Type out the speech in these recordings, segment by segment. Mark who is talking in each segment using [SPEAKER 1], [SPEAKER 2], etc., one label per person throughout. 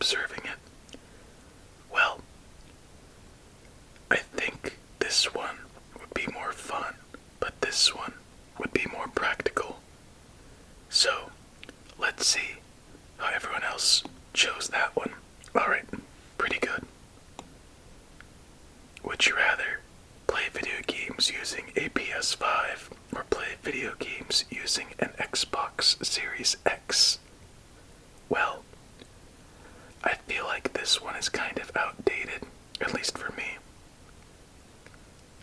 [SPEAKER 1] observing it. Well, I think this one would be more fun, but this one would be more practical. So, let's see how everyone else chose that one. Alright, pretty good. Would you rather play video games using a PS5 or play video games using an Xbox Series X? Well, I feel like this one is kind of outdated, at least for me.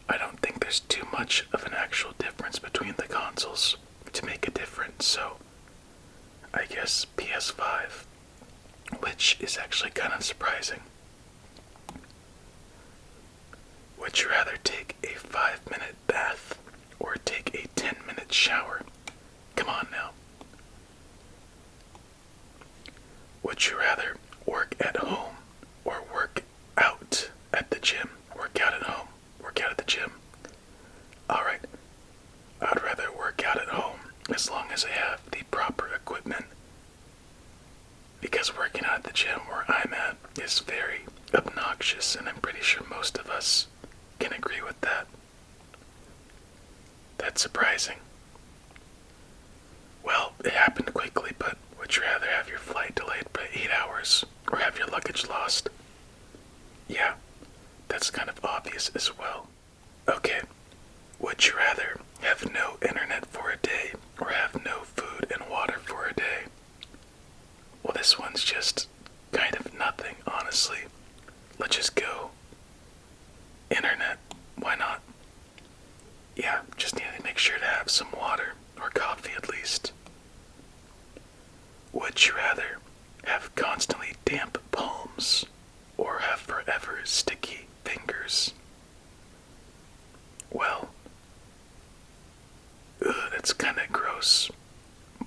[SPEAKER 1] I don't think there's too much of an actual difference between the consoles to make a difference, so I guess PS5, which is actually kind of surprising. Would you rather take a 5-minute bath or take a 10-minute shower? Come on now. Would you rather work at home or work out at the gym? Work out at home, work out at the gym. Alright, I'd rather work out at home as long as I have the proper equipment. Because working out at the gym where I'm at is very obnoxious, and I'm pretty sure most of us can agree with that. That's surprising. Well, it happened quickly, but would you rather have your flight delayed by 8 hours or have your luggage lost? Yeah, that's kind of obvious as well. Okay, would you rather have no internet for a day or have no food and water for a day? Well, this one's just kind of nothing, honestly. Let's just go internet. Why not? Yeah, just need to make sure to have some water or coffee at least. Would you rather have constantly damp palms or have forever sticky fingers? Well, that's kind of gross.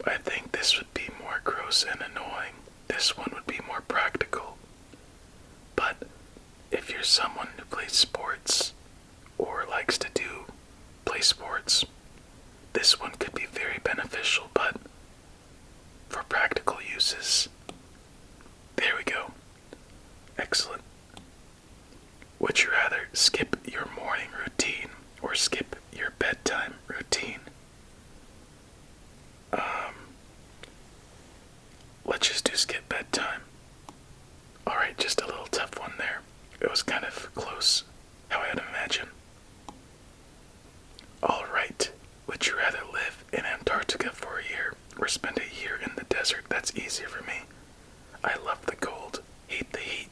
[SPEAKER 1] I think this would be more gross and annoying. This one would be more practical. But if you're someone who plays sports or likes to play sports, this one could be very beneficial, but for practical uses, there we go. Excellent. Would you rather skip your morning routine or skip your bedtime routine? Let's just do skip bedtime. Alright, just a little tough one there. It was kind of close, how I'd imagine. Alright, would you rather live in Antarctica for a year or spend a year in the desert? That's easier for me. I love the cold, hate the heat.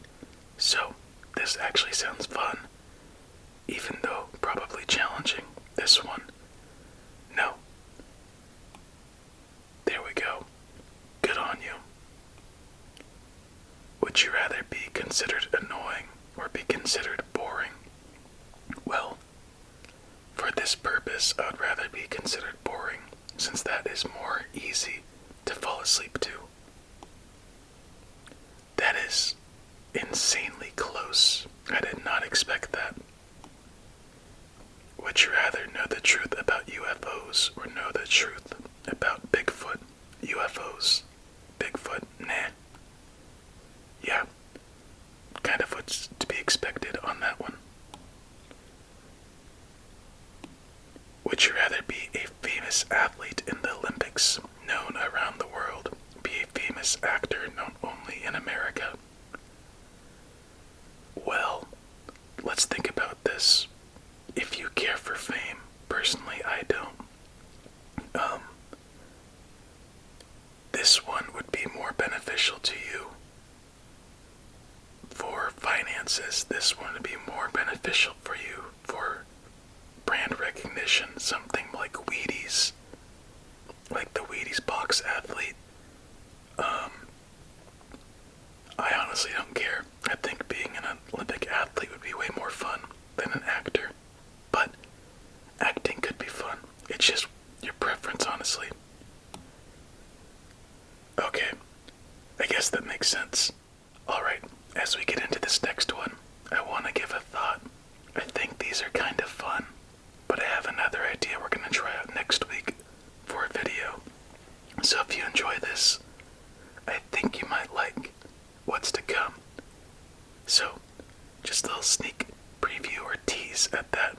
[SPEAKER 1] So, this actually sounds fun. Even though probably challenging. This one, no. There we go. Good on you. Would you rather be considered annoying or be considered boring? Well, for this purpose, I'd rather be considered boring, since that is more easy to fall asleep to. That is insanely close. I did not expect that. Would you rather know the truth about UFOs or know the truth about Bigfoot? UFOs. Bigfoot, nah. Yeah, kind of what's to be expected on that one. Would you rather be a famous athlete in the Olympics, known around the world, be a famous actor known only in America? Well, let's think about this. If you care for fame, personally I don't. This one would be more beneficial to you. For finances, this one would be more beneficial for you. For brand recognition, something like Wheaties, like the Wheaties box athlete. I honestly don't care. I think being an Olympic athlete would be way more fun than an actor. But acting could be fun. It's just your preference, honestly. Okay, I guess that makes sense. Alright, as we get into this next one, I want to give a thought. I think these are kind of fun, but I have another idea we're going to try out next week for a video. So if you enjoy this, I think you might like what lots to come. So, just a little sneak preview or tease at that.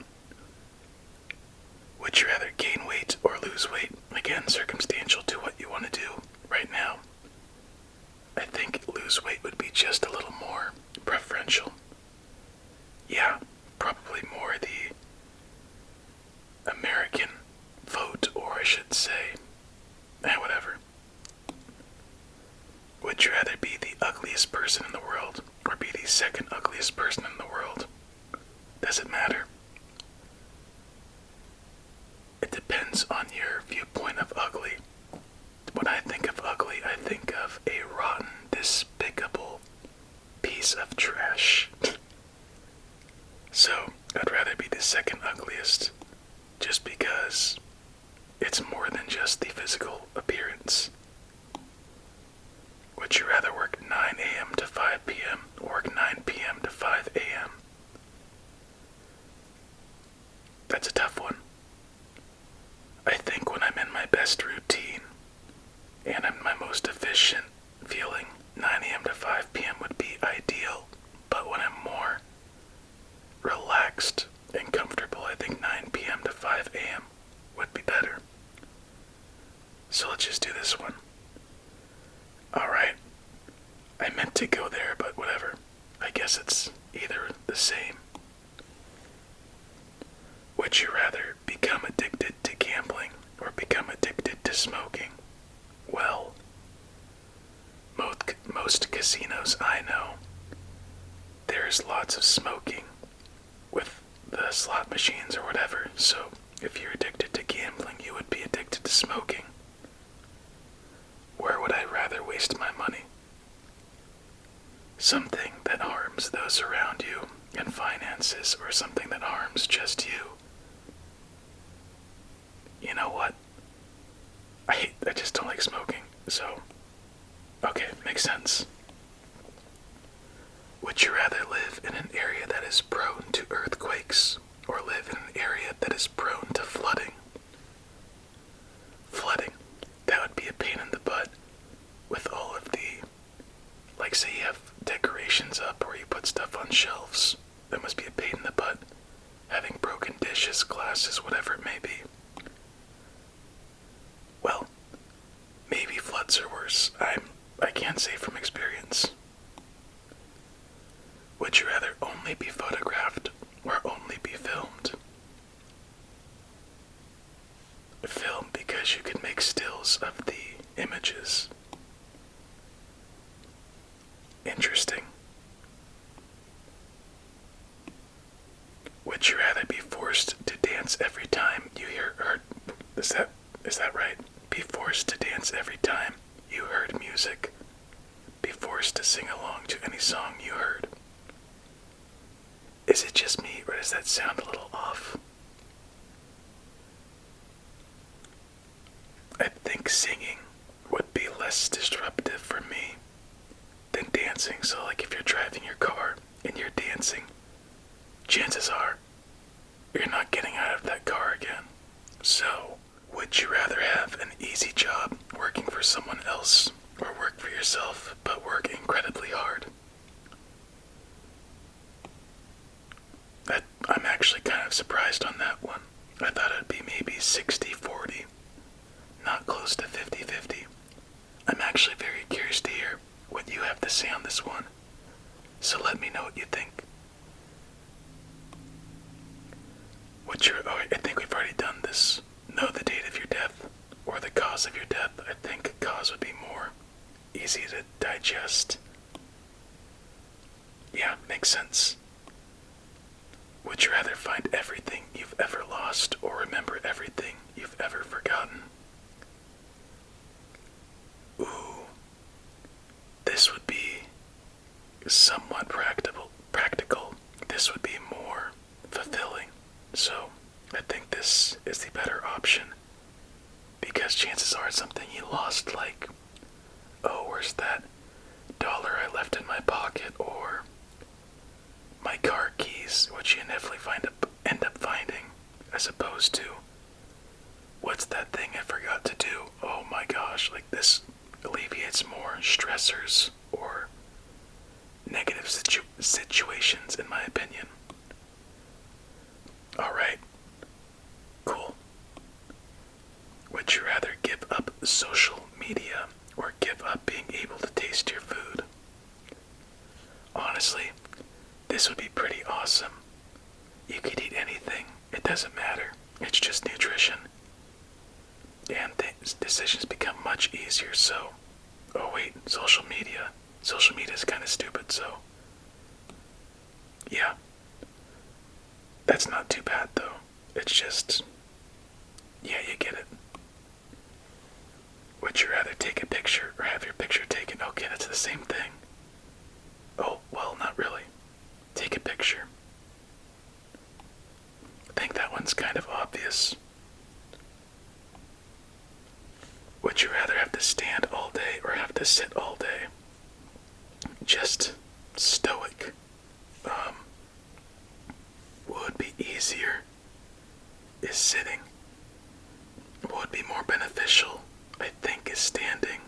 [SPEAKER 1] Would you rather gain weight or lose weight? Again, circumstantial to what you want to do right now. I think lose weight would be just a little more preferential. Yeah, probably more the American vote, or I should say, whatever. Would you rather be the ugliest person in the world or be the second ugliest person in the world? Does it matter? It depends on your viewpoint of ugly. When I think of ugly, I think of a rotten, despicable piece of trash. So, I'd rather be the second ugliest, just because it's more than just the physical appearance. Would you rather work 9 a.m. to 5 p.m. or work 9 p.m. to 5 a.m.? That's a tough one. I think when I'm in my best routine and I'm my most efficient feeling, 9 a.m. to 5 p.m. would be ideal. But when I'm more relaxed and comfortable, I think 9 p.m. to 5 a.m. would be better. So let's just do this one. Alright. I meant to go there, but whatever. I guess it's either the same. Would you rather become addicted to gambling or become addicted to smoking? Well, most casinos I know, there's lots of smoking with the slot machines or whatever, so if you're addicted to gambling, you would be addicted to smoking. Where would I rather waste my money? Something that harms those around you and finances, or something that harms just you? You know what? I just don't like smoking, so, okay, makes sense. Would you rather live in an area that is prone to earthquakes or live in an area that is prone to flooding? Flooding, that would be a pain in the butt with all of the, like say you have decorations up or you put stuff on shelves. That must be a pain in the butt. Having broken dishes, glasses, whatever it may be. Well, maybe floods are worse. I can't say from experience. Would you rather only be photographed or only be filmed? Film, because you can make stills of the images. Interesting. Would you rather be forced to dance every time you hear, is that right? Be forced to dance every time you heard music. Be forced to sing along to any song you heard. Is it just me, or does that sound a little off? I think singing would be less disruptive for me than dancing. So like if you're driving your car and you're dancing, chances are you're not getting out of that car again. So, would you rather have an easy job working for someone else or work for yourself but work incredibly hard? I'm actually kind of surprised on that one. I thought it'd be maybe 60-40, not close to 50-50. I'm actually very curious to hear what you have to say on this one, so let me know what you think. I think we've already done this. Know the date of your death, or the cause of your death. I think cause would be more easy to digest. Yeah, makes sense. Would you rather find everything you've ever lost or remember everything you've ever forgotten? Ooh, this would be somewhat practical. This would be more fulfilling. So, I think this is the better option. Because chances are it's something you lost, like, oh, where's that dollar I left in my pocket, or my car keys, which you definitely end up finding, as opposed to, what's that thing I forgot to do? Oh my gosh, like this alleviates more stressors or negative situations, in my opinion. Alright, cool. Would you rather give up social media or give up being able to taste your food? Honestly, this would be pretty awesome. You could eat anything, it doesn't matter, it's just nutrition. And decisions become much easier, so. Oh wait, social media. Social media is kind of stupid, so. Yeah. That's not too bad, though. It's just. Yeah, you get it. Would you rather take a picture or have your picture taken? Okay, that's the same thing. Oh, well, not really. Take a picture. I think that one's kind of obvious. Would you rather have to stand all day or have to sit all day? Just stoic. What would be easier is sitting. What would be more beneficial, I think, is standing.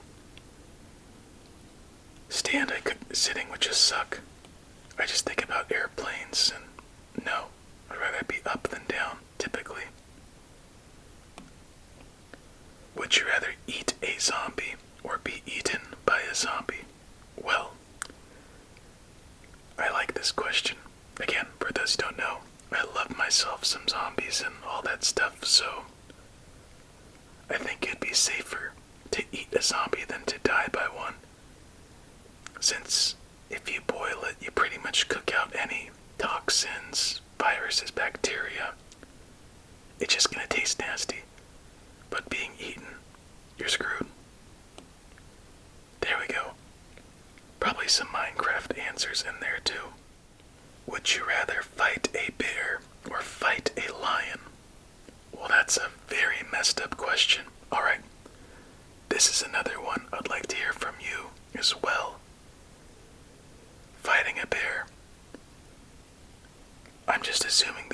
[SPEAKER 1] Sitting would just suck. I just think about airplanes and no, I'd rather be up than down, typically. Would you rather eat a zombie or be eaten by a zombie? Well, I like this question. Again, for those who don't know, I love myself some zombies and all that stuff, so I think it'd be safer to eat a zombie than to die by one. Since if you boil it, you pretty much cook out any toxins, viruses, bacteria. It's just gonna taste nasty. But being eaten, you're screwed. There we go. Probably some Minecraft answers in there too. Would you rather fight a bear or fight a lion? Well, that's a very messed up question. Alright, this is another one I'd like to hear from you as well. Fighting a bear. I'm just assuming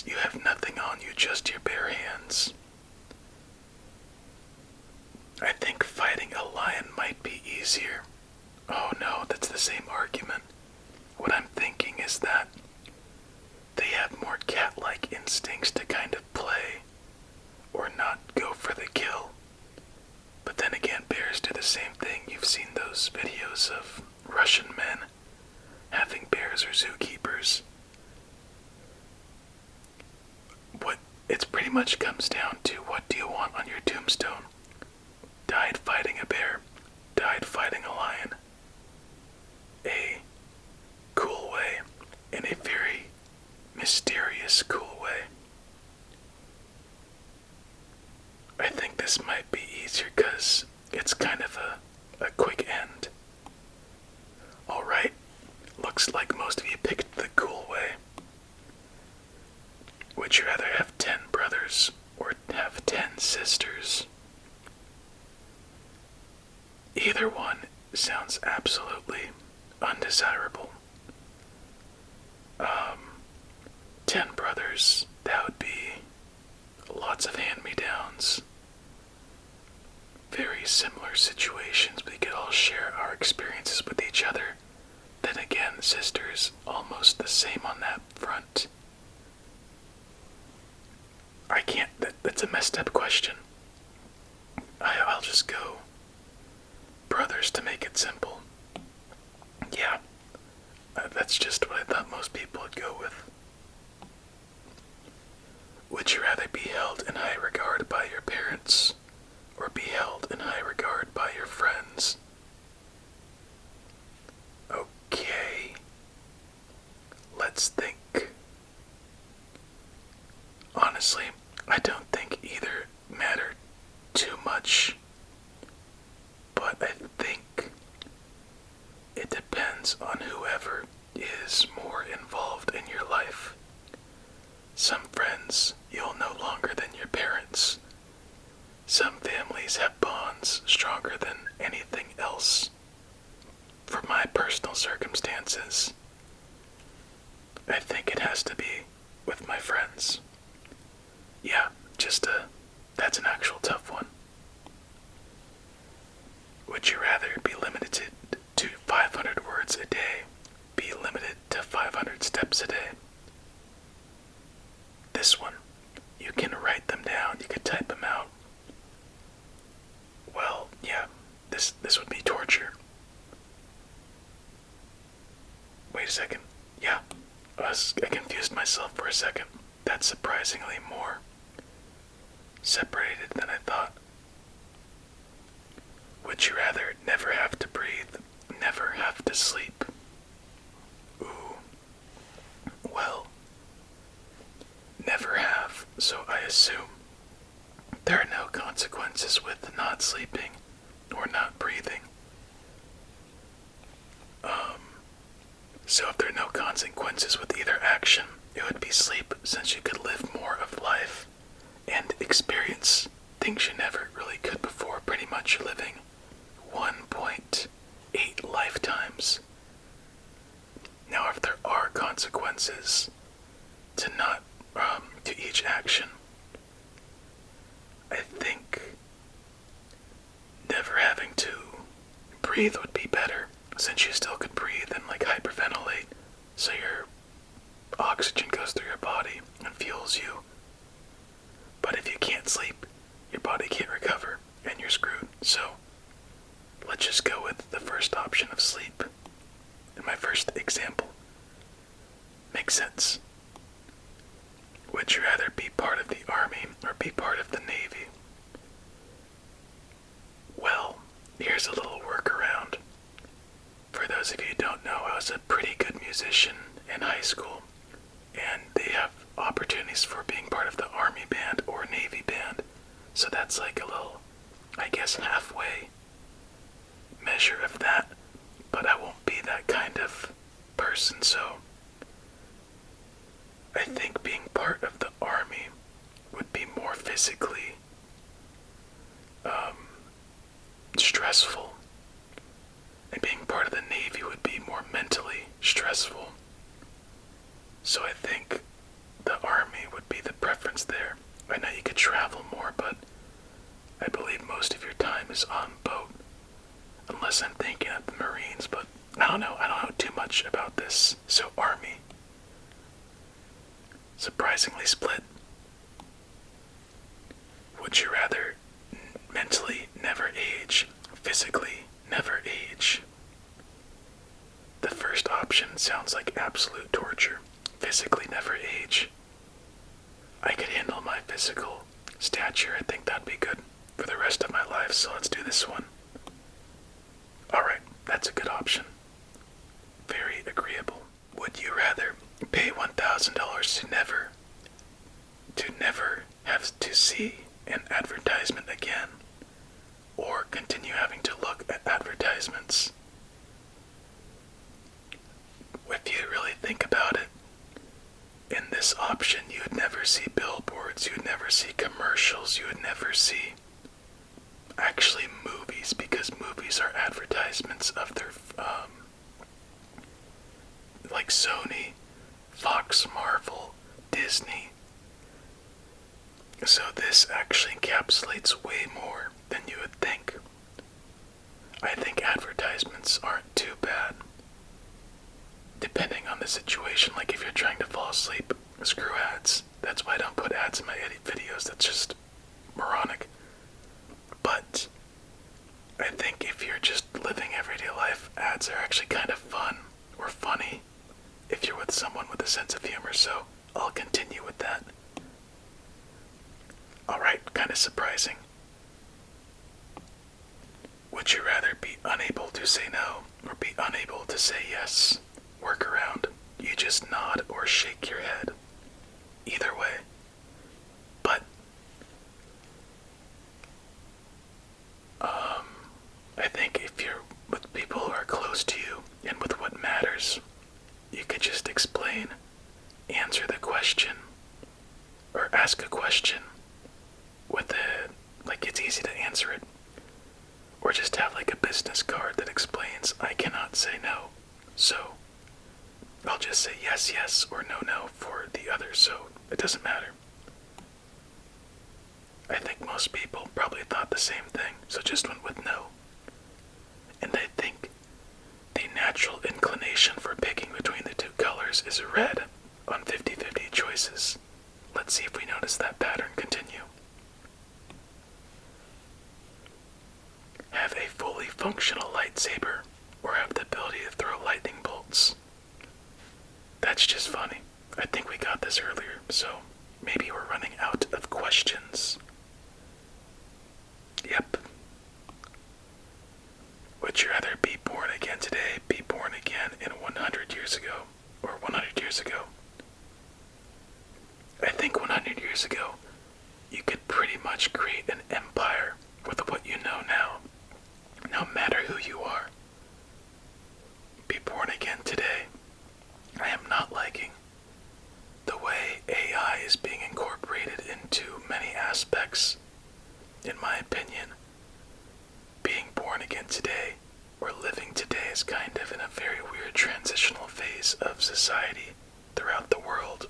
[SPEAKER 1] you have nothing on you, just your bare hands. I think fighting a lion might be easier. Oh no, that's the same argument. What I'm thinking is that they have more cat-like instincts to kind of play or not go for the kill. But then again, bears do the same thing. You've seen those videos of Russian men having bears or zookeepers. What it pretty much comes down to, what do you want on your tombstone? Died fighting a bear, died fighting a lion. A cool way, in a very mysterious cool way. I think this might be easier because it's kind of a quick end. Alright, looks like most of you picked the cool way. Would you rather have 10 brothers or have 10 sisters? Either one sounds absolutely undesirable. 10 brothers, that would be lots of hand-me-downs. Very similar situations, we could all share our experiences with each other. Then again, sisters, almost the same on that front. I can't, that's a messed up question. I'll just go brothers to make it simple. Yeah, that's just what I thought most people would go with. Would you rather be held in high regard by your parents or be held in high regard by your friends? Okay, let's think. Honestly, I don't think either matter too much, but I think it depends on whoever is more involved in your life. Some friends you'll know longer than your parents. Some families have bonds stronger than anything else. For my personal circumstances, I think it has to be with my friends. Yeah, that's an actual tough one. Would you rather be limited to 500 words a day second. That's surprisingly more separated than I thought. Would you rather never have to breathe, never have to sleep? Ooh. Well, never have, so I assume there are no consequences with not sleeping or not breathing. So if there are no consequences with either action, it would be sleep, since you could live more of life and experience things you never really could before, pretty much living 1.8 lifetimes. Now if there are consequences to not to each action, I think never having to breathe would be better, since you still could breathe and like hyperventilate, so your oxygen goes through your body and fuels you. But if you can't sleep, your body can't recover and you're screwed. So let's just go with the first option of sleep. In my first example. Makes sense. Would you rather be part of the Army or be part of the Navy? Well, here's a little workaround. For those of you who don't know, I was a pretty good musician in high school, and they have opportunities for being part of the Army band or Navy band. So that's like a little, I guess, halfway measure of that, but I won't be that kind of person, so I think being part of the Army would be more physically stressful, and being part of the Navy would be more mentally stressful. So I think the Army would be the preference there. I know you could travel more, but I believe most of your time is on boat, unless I'm thinking of the Marines, but I don't know too much about this. So Army. Surprisingly split. Would you rather mentally never age, physically never age? The first option sounds like absolute torture. Physically never age. I could handle my physical stature. I think that'd be good for the rest of my life, so let's do this one. Alright, that's a good option. Very agreeable. Would you rather pay $1,000 to never have to see an advertisement again, or continue having to look at advertisements? If you really think about it, in this option you would never see billboards, you would never see commercials, you would never see actually movies, because movies are advertisements of their like Sony, Fox, Marvel, Disney. So this actually encapsulates way more than you would think. I think advertisements aren't too bad, depending on the situation. Like if you're trying to fall asleep, screw ads. That's why I don't put ads in my edit videos. That's just moronic. But I think if you're just living everyday life, ads are actually kind of fun or funny if you're with someone with a sense of humor, so I'll continue with that. Alright, kind of surprising. Would you rather be unable to say no or be unable to say yes? Workaround. You just nod or shake your head. Either way. But I think if you're with people who are close to you and with what matters, you could just explain, answer the question, or ask a question with it, like it's easy to answer it. Or just have like a business card that explains, I cannot say no, so I'll just say yes, yes, or no, no for the other, so it doesn't matter. I think most people probably thought the same thing, so just went with no. And I think the natural inclination for picking between the two colors is red on 50-50 choices. Let's see if we notice that pattern continue. Have a fully functional lightsaber, or have the ability to throw lightning bolts. That's just funny. I think we got this earlier, so maybe we're running out of questions. Yep. Would you rather be born again today, be born again in 100 years ago, or 100 years ago? I think 100 years ago, you could pretty much create an empire with what you know now, no matter who you are. Be born again today. I am not liking the way AI is being incorporated into many aspects. In my opinion, being born again today, or living today, is kind of in a very weird transitional phase of society throughout the world.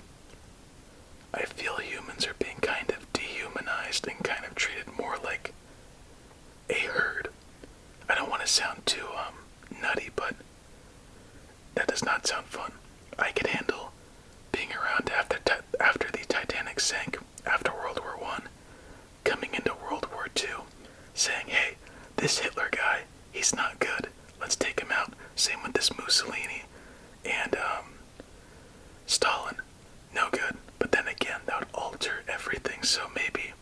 [SPEAKER 1] I feel humans are being kind of dehumanized and kind of treated more like a herd. I don't want to sound too nutty, but that does not sound fun. I could handle being around after the Titanic sank, after World War I, coming into World War II, saying, hey, this Hitler guy, he's not good. Let's take him out. Same with this Mussolini and Stalin. No good. But then again, that would alter everything, so maybe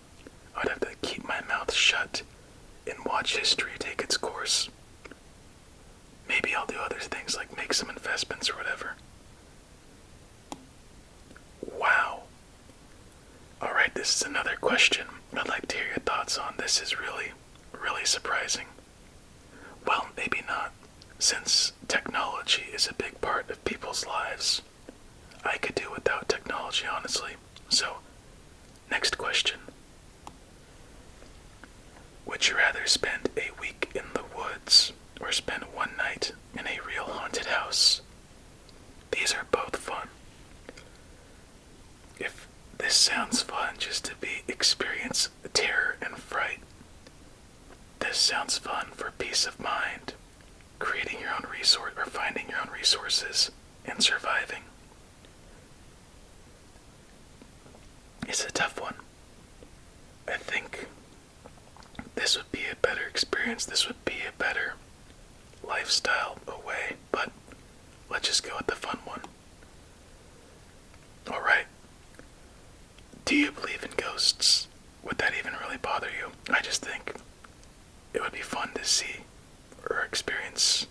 [SPEAKER 1] I'd have to keep my mouth shut and watch history take its course. Maybe I'll do other things like make some investments or whatever. Wow. Alright, this is another question I'd like to hear your thoughts on. This is really, really surprising. Well, maybe not, since technology is a big part of people's lives. I could do without technology, honestly. So, next question. Would you rather spend a week in the woods or spend one night in a real haunted house? These are both fun. If this sounds fun just to experience terror and fright, this sounds fun for peace of mind, creating your own resource or finding your own resources and surviving. It's a tough one. I think this would be a better experience. This would be a better lifestyle away, but let's just go with the fun one. Alright. Do you believe in ghosts? Would that even really bother you? I just think it would be fun to see or experience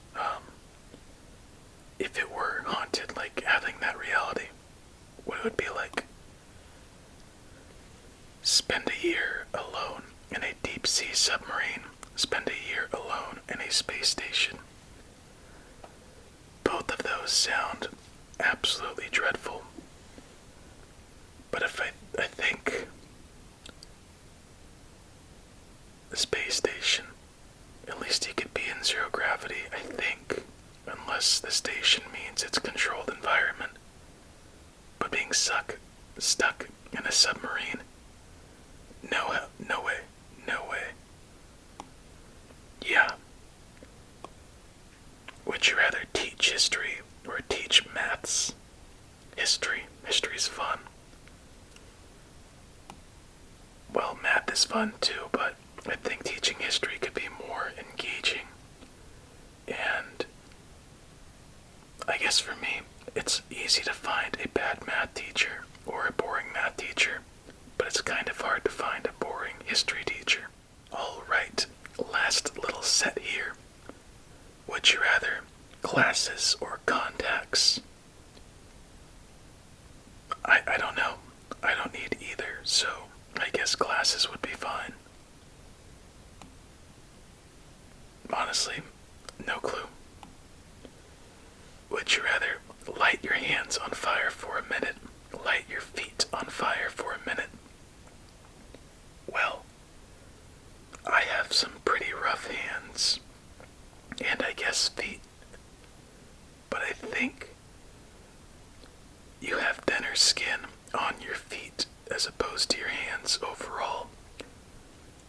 [SPEAKER 1] if it were haunted, like having that reality. What it would be like. Spend a year alone in a deep-sea submarine. Spend a year alone in a space station. Both of those sound absolutely dreadful. But if I think the space station, at least you could be in zero gravity, I think, unless the station means it's a controlled environment. But being stuck in a submarine, no way, no way. Yeah. Would you rather teach history or teach maths? History's fun. Well, math is fun too, but I think teaching history could be more engaging. And I guess for me, it's easy to find a bad math teacher or a boring math teacher, but it's kind of hard to find a boring history teacher. Alright, last little set here. Would you rather glasses or contacts? I don't know. I don't need either, so I guess glasses would be fine. Honestly, no clue. Would you rather light your hands on fire for a minute, light your feet on fire for a minute? Well, I have some pretty rough hands, and I guess feet, but I think you have thinner skin on your feet as opposed to your hands overall.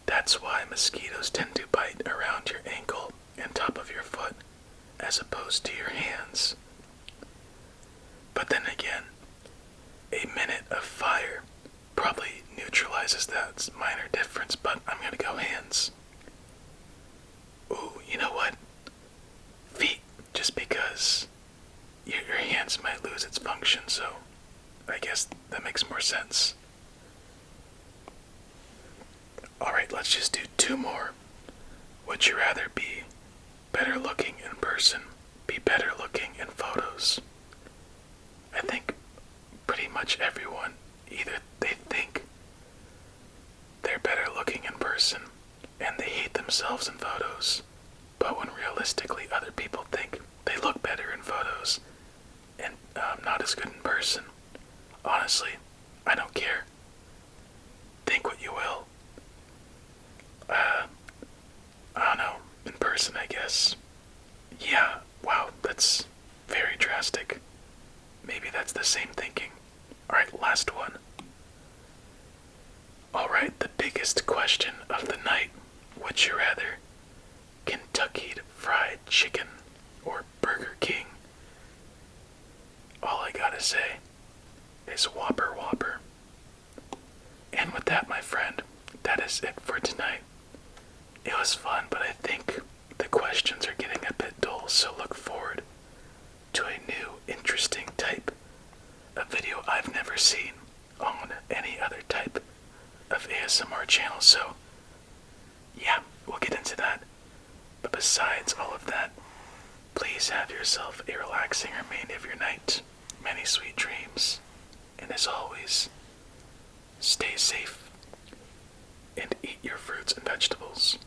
[SPEAKER 1] That's why mosquitoes tend to bite around your ankle and top of your foot as opposed to your hands. But then again, a minute of fire probably neutralizes that minor difference, but I'm gonna go hands. Ooh, you know what? Feet, just because your hands might lose its function, so guess that makes more sense. Alright, let's just do two more. Would you rather be better looking in person, be better looking in photos? I think pretty much everyone, either they think they're better looking in person and they hate themselves in photos, but when realistically other people think they look better in photos and not as good in person. Honestly, I don't care. Think what you will. I don't know, in person, I guess. Yeah, wow, that's very drastic. Maybe that's the same thinking. Alright, last one. Alright, the biggest question of the night. Would you rather Kentucky Fried Chicken or Burger King? All I gotta say is Whopper Whopper. And with that, my friend, that is it for tonight. It was fun, but I think the questions are getting a bit dull, so look forward to a new, interesting type of video I've never seen on any other type of ASMR channel. So, yeah, we'll get into that. But besides all of that, please have yourself a relaxing remainder of your night. Many sweet dreams. And as always, stay safe and eat your fruits and vegetables.